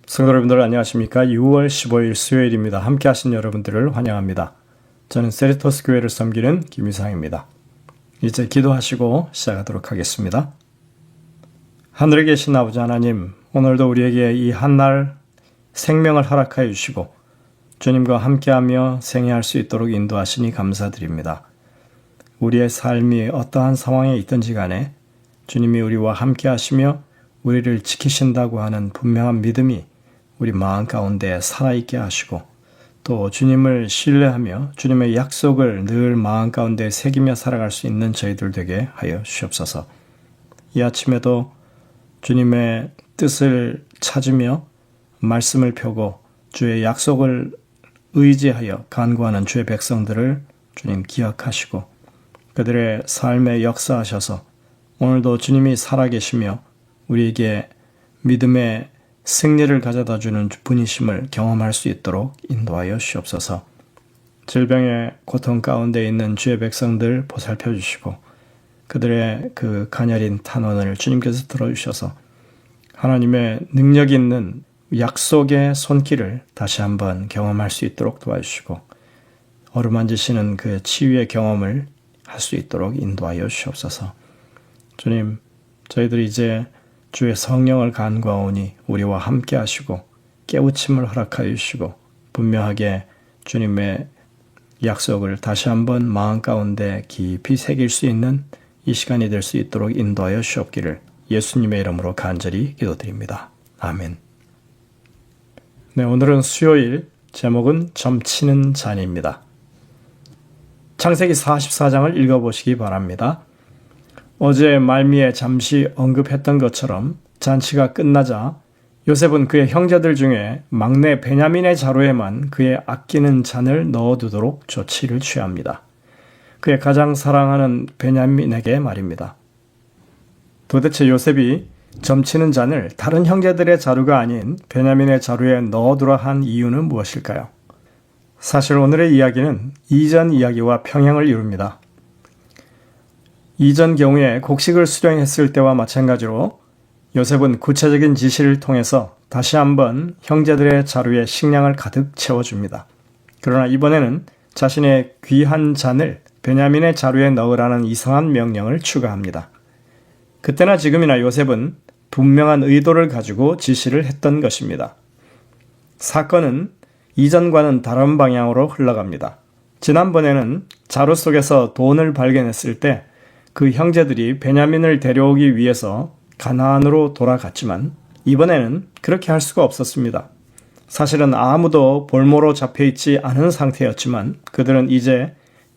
성도 여러분들 안녕하십니까? 6월 15일 수요일입니다. 함께 하신 여러분들을 환영합니다. 저는 세리토스 교회를 섬기는 김유상입니다. 이제 기도하시고 시작하도록 하겠습니다. 하늘에 계신 아버지 하나님, 오늘도 우리에게 이 한날 생명을 허락하여 주시고 주님과 함께하며 생애할 수 있도록 인도하시니 감사드립니다. 우리의 삶이 어떠한 상황에 있든지 간에 주님이 우리와 함께하시며 우리를 지키신다고 하는 분명한 믿음이 우리 마음 가운데 살아있게 하시고 또 주님을 신뢰하며 주님의 약속을 늘 마음 가운데 새기며 살아갈 수 있는 저희들 되게 하여 주시옵소서. 이 아침에도 주님의 뜻을 찾으며 말씀을 펴고 주의 약속을 의지하여 간구하는 주의 백성들을 주님 기억하시고 그들의 삶에 역사하셔서 오늘도 주님이 살아계시며 우리에게 믿음의 승리를 가져다 주는 분이심을 경험할 수 있도록 인도하여 주시옵소서. 질병의 고통 가운데 있는 주의 백성들 보살펴 주시고 그들의 그 가녀린 탄원을 주님께서 들어주셔서 하나님의 능력 있는 약속의 손길을 다시 한번 경험할 수 있도록 도와주시고 어루만지시는 그 치유의 경험을 할 수 있도록 인도하여 주시옵소서. 주님, 저희들이 이제 주의 성령을 간구하오니 우리와 함께 하시고 깨우침을 허락하여 주시고 분명하게 주님의 약속을 다시 한번 마음 가운데 깊이 새길 수 있는 이 시간이 될 수 있도록 인도하여 주옵기를 예수님의 이름으로 간절히 기도드립니다. 아멘. 네, 오늘은 수요일, 제목은 점치는 잔입니다. 창세기 44장을 읽어보시기 바랍니다. 어제 말미에 잠시 언급했던 것처럼 잔치가 끝나자 요셉은 그의 형제들 중에 막내 베냐민의 자루에만 그의 아끼는 잔을 넣어두도록 조치를 취합니다. 그의 가장 사랑하는 베냐민에게 말입니다. 도대체 요셉이 점치는 잔을 다른 형제들의 자루가 아닌 베냐민의 자루에 넣어두라 한 이유는 무엇일까요? 사실 오늘의 이야기는 이전 이야기와 평행을 이룹니다. 이전 경우에 곡식을 수령했을 때와 마찬가지로 요셉은 구체적인 지시를 통해서 다시 한번 형제들의 자루에 식량을 가득 채워줍니다. 그러나 이번에는 자신의 귀한 잔을 베냐민의 자루에 넣으라는 이상한 명령을 추가합니다. 그때나 지금이나 요셉은 분명한 의도를 가지고 지시를 했던 것입니다. 사건은 이전과는 다른 방향으로 흘러갑니다. 지난번에는 자루 속에서 돈을 발견했을 때 그 형제들이 베냐민을 데려오기 위해서 가나안으로 돌아갔지만 이번에는 그렇게 할 수가 없었습니다. 사실은 아무도 볼모로 잡혀있지 않은 상태였지만 그들은 이제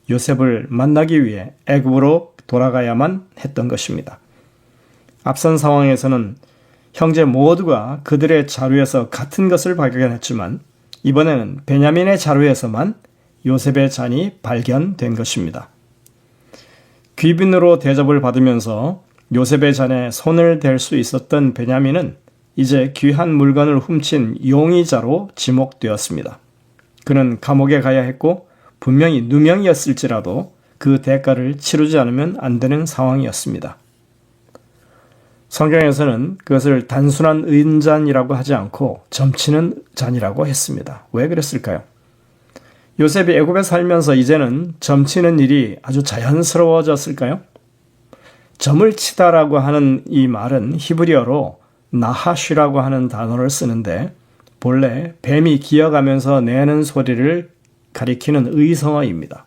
요셉을 만나기 위해 애굽으로 돌아가야만 했던 것입니다. 앞선 상황에서는 형제 모두가 그들의 자루에서 같은 것을 발견했지만 이번에는 베냐민의 자루에서만 요셉의 잔이 발견된 것입니다. 귀빈으로 대접을 받으면서 요셉의 잔에 손을 댈 수 있었던 베냐민은 이제 귀한 물건을 훔친 용의자로 지목되었습니다. 그는 감옥에 가야 했고 분명히 누명이었을지라도 그 대가를 치르지 않으면 안 되는 상황이었습니다. 성경에서는 그것을 단순한 은잔이라고 하지 않고 점치는 잔이라고 했습니다. 왜 그랬을까요? 요셉이 애굽에 살면서 이제는 점치는 일이 아주 자연스러워졌을까요? 점을 치다라고 하는 이 말은 히브리어로 나하쉬라고 하는 단어를 쓰는데 본래 뱀이 기어가면서 내는 소리를 가리키는 의성어입니다.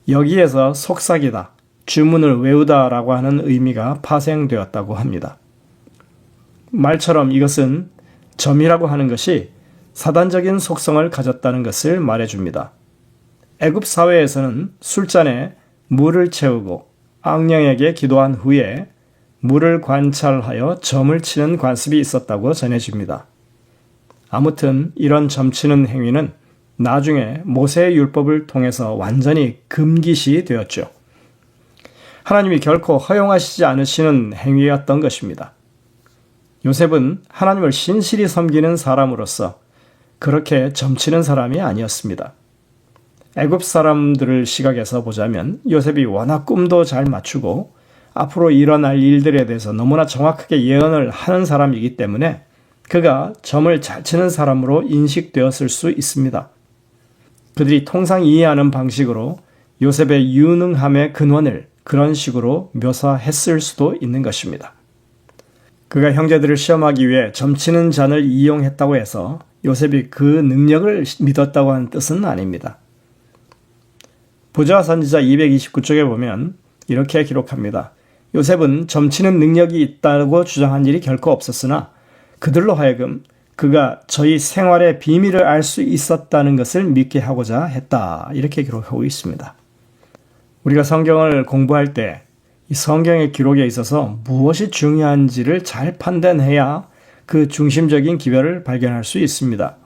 여기에서 속삭이다, 주문을 외우다라고 하는 의미가 파생되었다고 합니다. 말처럼 이것은 점이라고 하는 것이 사단적인 속성을 가졌다는 것을 말해줍니다. 애굽 사회에서는 술잔에 물을 채우고 악령에게 기도한 후에 물을 관찰하여 점을 치는 관습이 있었다고 전해집니다. 아무튼 이런 점치는 행위는 나중에 모세의 율법을 통해서 완전히 금기시 되었죠. 하나님이 결코 허용하시지 않으시는 행위였던 것입니다. 요셉은 하나님을 신실히 섬기는 사람으로서 그렇게 점치는 사람이 아니었습니다. 애굽 사람들을 시각에서 보자면 요셉이 워낙 꿈도 잘 맞추고 앞으로 일어날 일들에 대해서 너무나 정확하게 예언을 하는 사람이기 때문에 그가 점을 잘 치는 사람으로 인식되었을 수 있습니다. 그들이 통상 이해하는 방식으로 요셉의 유능함의 근원을 그런 식으로 묘사했을 수도 있는 것입니다. 그가 형제들을 시험하기 위해 점치는 잔을 이용했다고 해서 요셉이 그 능력을 믿었다고 하는 뜻은 아닙니다. 부자 선지자 229쪽에 보면 이렇게 기록합니다. 요셉은 점치는 능력이 있다고 주장한 일이 결코 없었으나 그들로 하여금 그가 저희 생활의 비밀을 알 수 있었다는 것을 믿게 하고자 했다. 이렇게 기록하고 있습니다. 우리가 성경을 공부할 때 이 성경의 기록에 있어서 무엇이 중요한지를 잘 판단해야 그 중심적인 기별을 발견할 수 있습니다.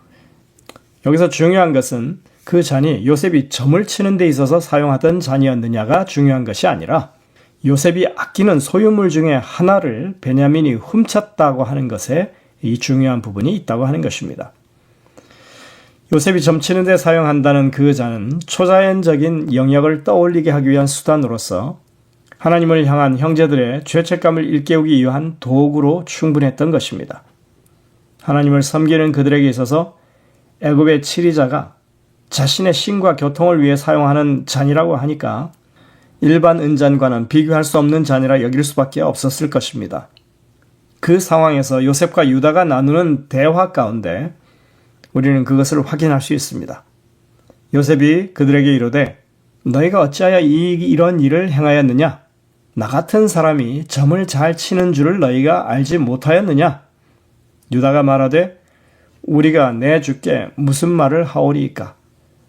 여기서 중요한 것은 그 잔이 요셉이 점을 치는 데 있어서 사용하던 잔이었느냐가 중요한 것이 아니라 요셉이 아끼는 소유물 중에 하나를 베냐민이 훔쳤다고 하는 것에 이 중요한 부분이 있다고 하는 것입니다. 요셉이 점치는 데 사용한다는 그 잔은 초자연적인 영역을 떠올리게 하기 위한 수단으로서 하나님을 향한 형제들의 죄책감을 일깨우기 위한 도구로 충분했던 것입니다. 하나님을 섬기는 그들에게 있어서 애굽의 치리자가 자신의 신과 교통을 위해 사용하는 잔이라고 하니까 일반 은잔과는 비교할 수 없는 잔이라 여길 수밖에 없었을 것입니다. 그 상황에서 요셉과 유다가 나누는 대화 가운데 우리는 그것을 확인할 수 있습니다. 요셉이 그들에게 이르되 너희가 어찌하여 이런 일을 행하였느냐? 나 같은 사람이 점을 잘 치는 줄을 너희가 알지 못하였느냐? 유다가 말하되 우리가 내 주께 무슨 말을 하오리이까?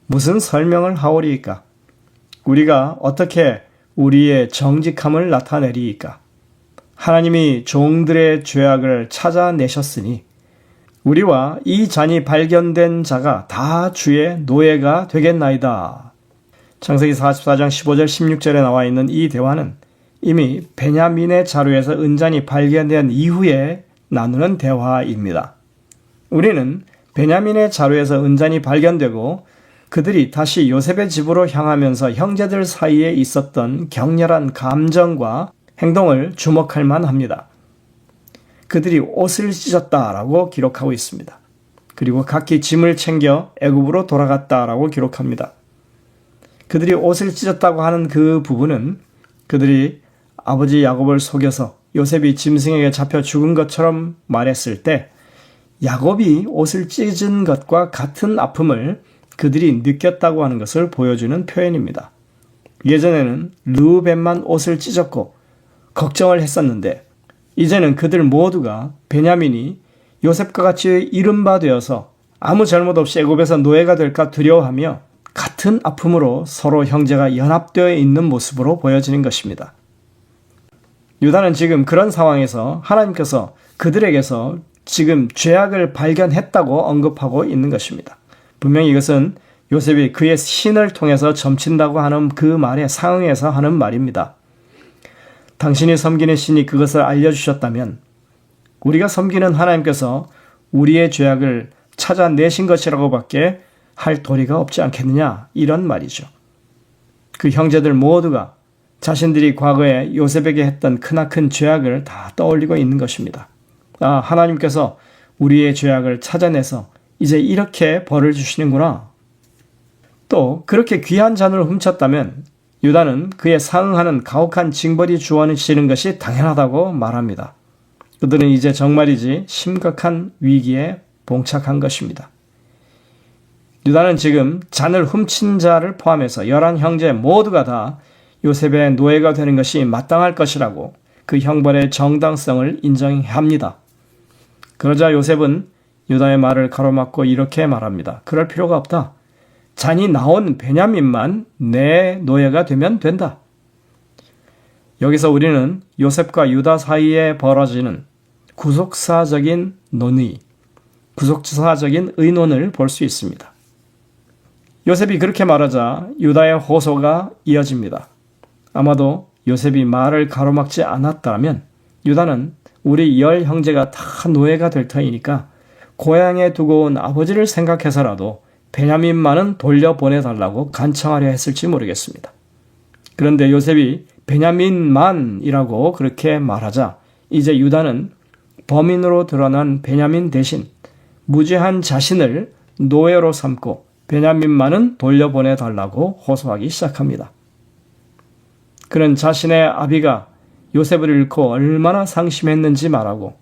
무슨 설명을 하오리이까? 우리가 어떻게 우리의 정직함을 나타내리이까? 하나님이 종들의 죄악을 찾아내셨으니 우리와 이 잔이 발견된 자가 다 주의 노예가 되겠나이다. 창세기 44장 15절 16절에 나와 있는 이 대화는 이미 베냐민의 자루에서 은잔이 발견된 이후에 나누는 대화입니다. 우리는 베냐민의 자루에서 은잔이 발견되고 그들이 다시 요셉의 집으로 향하면서 형제들 사이에 있었던 격렬한 감정과 행동을 주목할 만합니다. 그들이 옷을 찢었다라고 기록하고 있습니다. 그리고 각기 짐을 챙겨 애굽으로 돌아갔다라고 기록합니다. 그들이 옷을 찢었다고 하는 그 부분은 그들이 아버지 야곱을 속여서 요셉이 짐승에게 잡혀 죽은 것처럼 말했을 때 야곱이 옷을 찢은 것과 같은 아픔을 그들이 느꼈다고 하는 것을 보여주는 표현입니다. 예전에는 르우벤만 옷을 찢었고 걱정을 했었는데 이제는 그들 모두가 베냐민이 요셉과 같이 이른바 되어서 아무 잘못 없이 애굽에서 노예가 될까 두려워하며 같은 아픔으로 서로 형제가 연합되어 있는 모습으로 보여지는 것입니다. 유다는 지금 그런 상황에서 하나님께서 그들에게서 지금 죄악을 발견했다고 언급하고 있는 것입니다. 분명히 이것은 요셉이 그의 신을 통해서 점친다고 하는 그 말에 상응해서 하는 말입니다. 당신이 섬기는 신이 그것을 알려주셨다면 우리가 섬기는 하나님께서 우리의 죄악을 찾아내신 것이라고밖에 할 도리가 없지 않겠느냐 이런 말이죠. 그 형제들 모두가 자신들이 과거에 요셉에게 했던 크나큰 죄악을 다 떠올리고 있는 것입니다. 하나님께서 우리의 죄악을 찾아내서 이제 이렇게 벌을 주시는구나. 또 그렇게 귀한 잔을 훔쳤다면 유다는 그에 상응하는 가혹한 징벌이 주어지는 것이 당연하다고 말합니다. 그들은 이제 정말이지 심각한 위기에 봉착한 것입니다. 유다는 지금 잔을 훔친 자를 포함해서 11형제 모두가 다 요셉의 노예가 되는 것이 마땅할 것이라고 그 형벌의 정당성을 인정합니다. 그러자 요셉은 유다의 말을 가로막고 이렇게 말합니다. 그럴 필요가 없다. 잔이 나온 베냐민만 내 노예가 되면 된다. 여기서 우리는 요셉과 유다 사이에 벌어지는 구속사적인 논의, 구속사적인 의논을 볼 수 있습니다. 요셉이 그렇게 말하자 유다의 호소가 이어집니다. 아마도 요셉이 말을 가로막지 않았다면 유다는 우리 10형제가 다 노예가 될 터이니까 고향에 두고 온 아버지를 생각해서라도 베냐민만은 돌려보내달라고 간청하려 했을지 모르겠습니다. 그런데 요셉이 베냐민만이라고 그렇게 말하자 이제 유다는 범인으로 드러난 베냐민 대신 무죄한 자신을 노예로 삼고 베냐민만은 돌려보내달라고 호소하기 시작합니다. 그는 자신의 아비가 요셉을 잃고 얼마나 상심했는지 말하고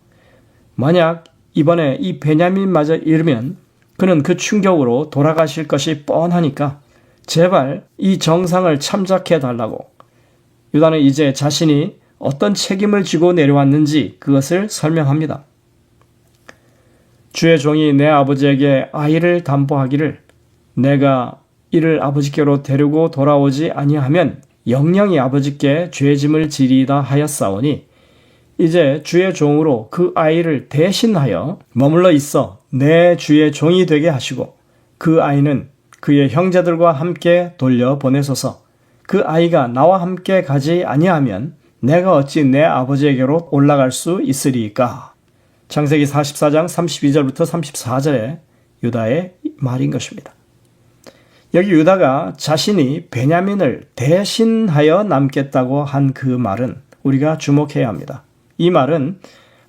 만약 이번에 이 베냐민마저 잃으면 그는 그 충격으로 돌아가실 것이 뻔하니까 제발 이 정상을 참작해달라고 유다는 이제 자신이 어떤 책임을 지고 내려왔는지 그것을 설명합니다. 주의 종이 내 아버지에게 아이를 담보하기를 내가 이를 아버지께로 데리고 돌아오지 아니하면 영영이 아버지께 죄짐을 지리이다 하였사오니 이제 주의 종으로 그 아이를 대신하여 머물러 있어 내 주의 종이 되게 하시고 그 아이는 그의 형제들과 함께 돌려보내소서. 그 아이가 나와 함께 가지 아니하면 내가 어찌 내 아버지에게로 올라갈 수 있으리이까. 창세기 44장 32절부터 34절의 유다의 말인 것입니다. 여기 유다가 자신이 베냐민을 대신하여 남겠다고 한 그 말은 우리가 주목해야 합니다. 이 말은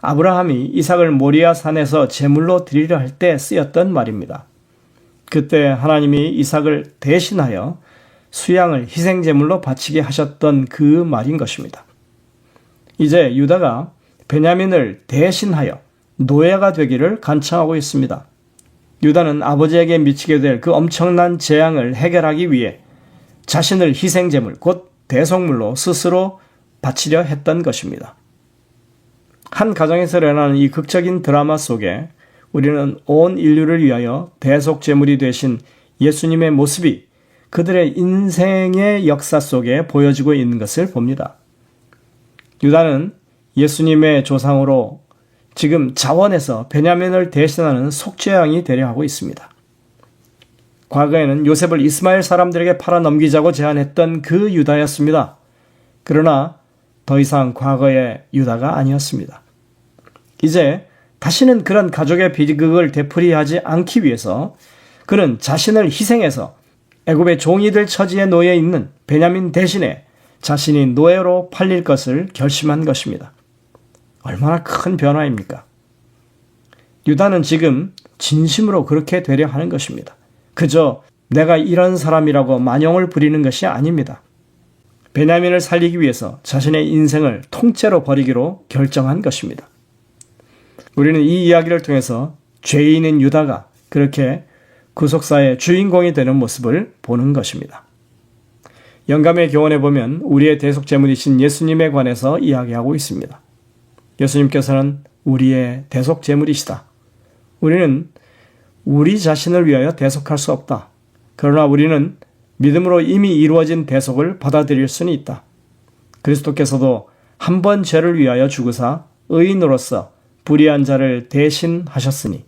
아브라함이 이삭을 모리아 산에서 제물로 드리려 할 때 쓰였던 말입니다. 그때 하나님이 이삭을 대신하여 수양을 희생제물로 바치게 하셨던 그 말인 것입니다. 이제 유다가 베냐민을 대신하여 노예가 되기를 간청하고 있습니다. 유다는 아버지에게 미치게 될 그 엄청난 재앙을 해결하기 위해 자신을 희생제물, 곧 대속물로 스스로 바치려 했던 것입니다. 한 가정에서 일어나는 이 극적인 드라마 속에 우리는 온 인류를 위하여 대속제물이 되신 예수님의 모습이 그들의 인생의 역사 속에 보여지고 있는 것을 봅니다. 유다는 예수님의 조상으로 지금 자원에서 베냐민을 대신하는 속죄양이 되려 하고 있습니다. 과거에는 요셉을 이스마엘 사람들에게 팔아 넘기자고 제안했던 그 유다였습니다. 그러나 더 이상 과거의 유다가 아니었습니다. 이제 다시는 그런 가족의 비극을 되풀이하지 않기 위해서 그는 자신을 희생해서 애굽의 종이 될 처지에 놓여 있는 베냐민 대신에 자신이 노예로 팔릴 것을 결심한 것입니다. 얼마나 큰 변화입니까? 유다는 지금 진심으로 그렇게 되려 하는 것입니다. 그저 내가 이런 사람이라고 만용을 부리는 것이 아닙니다. 베냐민을 살리기 위해서 자신의 인생을 통째로 버리기로 결정한 것입니다. 우리는 이 이야기를 통해서 죄인인 유다가 그렇게 구속사의 주인공이 되는 모습을 보는 것입니다. 영감의 교훈에 보면 우리의 대속제물이신 예수님에 관해서 이야기하고 있습니다. 예수님께서는 우리의 대속제물이시다. 우리는 우리 자신을 위하여 대속할 수 없다. 그러나 우리는 믿음으로 이미 이루어진 대속을 받아들일 수는 있다. 그리스도께서도 한 번 죄를 위하여 죽으사 의인으로서 불의한 자를 대신하셨으니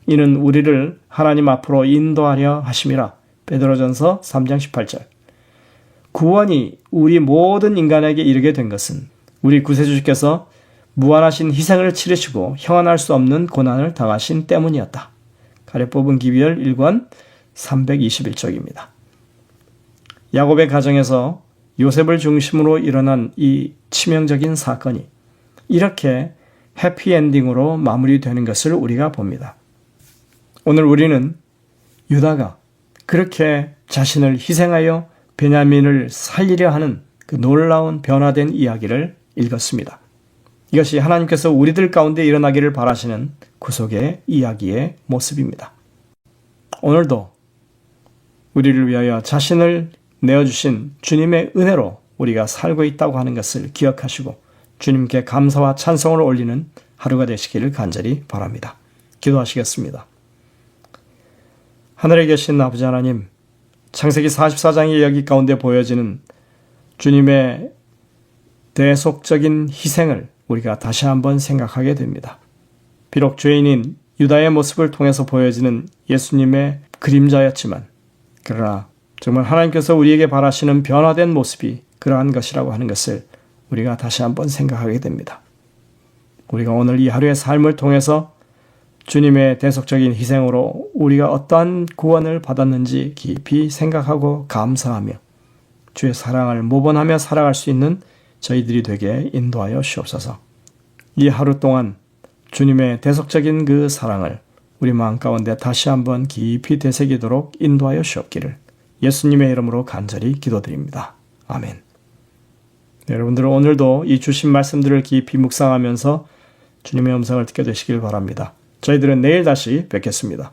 이는 우리를 하나님 앞으로 인도하려 하심이라. 베드로전서 3장 18절. 구원이 우리 모든 인간에게 이르게 된 것은 우리 구세주께서 무한하신 희생을 치르시고 형언할 수 없는 고난을 당하신 때문이었다. 가래 뽑은 기별 1권 321쪽입니다. 야곱의 가정에서 요셉을 중심으로 일어난 이 치명적인 사건이 이렇게 해피엔딩으로 마무리되는 것을 우리가 봅니다. 오늘 우리는 유다가 그렇게 자신을 희생하여 베냐민을 살리려 하는 그 놀라운 변화된 이야기를 읽었습니다. 이것이 하나님께서 우리들 가운데 일어나기를 바라시는 구속의 이야기의 모습입니다. 오늘도 우리를 위하여 자신을 내어주신 주님의 은혜로 우리가 살고 있다고 하는 것을 기억하시고 주님께 감사와 찬송을 올리는 하루가 되시기를 간절히 바랍니다. 기도하시겠습니다. 하늘에 계신 아버지 하나님, 창세기 44장의 이야기 가운데 보여지는 주님의 대속적인 희생을 우리가 다시 한번 생각하게 됩니다. 비록 죄인인 유다의 모습을 통해서 보여지는 예수님의 그림자였지만 그러나 정말 하나님께서 우리에게 바라시는 변화된 모습이 그러한 것이라고 하는 것을 우리가 다시 한번 생각하게 됩니다. 우리가 오늘 이 하루의 삶을 통해서 주님의 대속적인 희생으로 우리가 어떠한 구원을 받았는지 깊이 생각하고 감사하며 주의 사랑을 모범하며 살아갈 수 있는 저희들이 되게 인도하여 주옵소서. 이 하루 동안 주님의 대속적인 그 사랑을 우리 마음 가운데 다시 한번 깊이 되새기도록 인도하여 주옵기를 예수님의 이름으로 간절히 기도드립니다. 아멘. 여러분들은 오늘도 이 주신 말씀들을 깊이 묵상하면서 주님의 음성을 듣게 되시길 바랍니다. 저희들은 내일 다시 뵙겠습니다.